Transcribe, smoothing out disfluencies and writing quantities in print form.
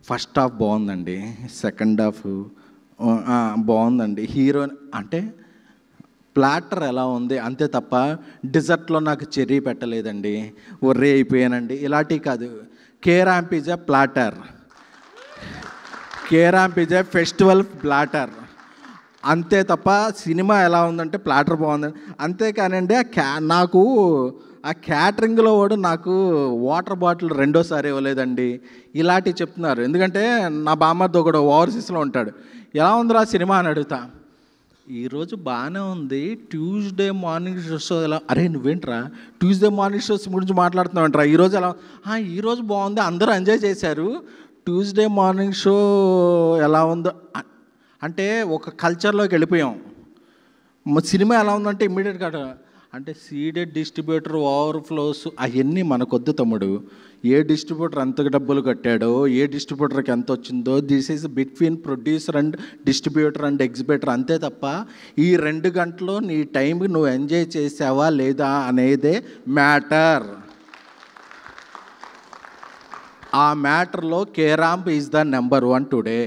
First half బాగుందండి, second half బాగుందండి. Hero అంటే ప్లాటర్ ఎలా ఉంది అంతే తప్ప డిజర్ట్లో నాకు చెర్రీ పెట్టలేదండి, ఒర్రే అయిపోయానండి, ఇలాంటివి కాదు. K ramp is a platter, K ramp is a festival platter అంతే తప్ప సినిమా ఎలా ఉందంటే ప్లాటర్ బాగుందండి. అంతేకానండి నాకు ఆ క్యాటరింగ్లో వాడు నాకు వాటర్ బాటిల్ రెండోసారి ఇవ్వలేదండి, ఇలాంటివి చెప్తున్నారు. ఎందుకంటే నా బామ్మర్ది ఒకడు ఓవర్సీస్లో ఉంటాడు, ఎలా ఉందిరా సినిమా అని అడుగుతా, ఈరోజు బాగానే ఉంది, ట్యూస్డే మార్నింగ్ షో ఎలా, అరే నువ్వేంట్రా ట్యూస్డే మార్నింగ్ షోస్ గురించి మాట్లాడుతున్నావు అంటారా, ఈరోజు ఎలా, ఈరోజు బాగుంది, అందరూ ఎంజాయ్ చేశారు, ట్యూస్డే మార్నింగ్ షో ఎలా ఉందో అంటే ఒక కల్చర్లోకి వెళ్ళిపోయాం. సినిమా ఎలా ఉందంటే ఇమ్మీడియట్గా అంటే సీడెడ్ డిస్ట్రిబ్యూటర్ ఓవర్ఫ్లోస్ అవన్నీ మనకొద్దు తమ్ముడు. ఏ డిస్ట్రిబ్యూటర్ ఎంత డబ్బులు కట్టాడో, ఏ డిస్ట్రిబ్యూటర్కి ఎంత వచ్చిందో, this is between producer and distributor and exhibitor అంతే తప్ప ఈ 2 గంటలు నీ టైంకి నువ్వు ఎంజాయ్ చేసావా లేదా అనేదే మ్యాటర్. ఆ మ్యాటర్లో కేరాంప్ ఈజ్ ద నెంబర్ 1 టుడే.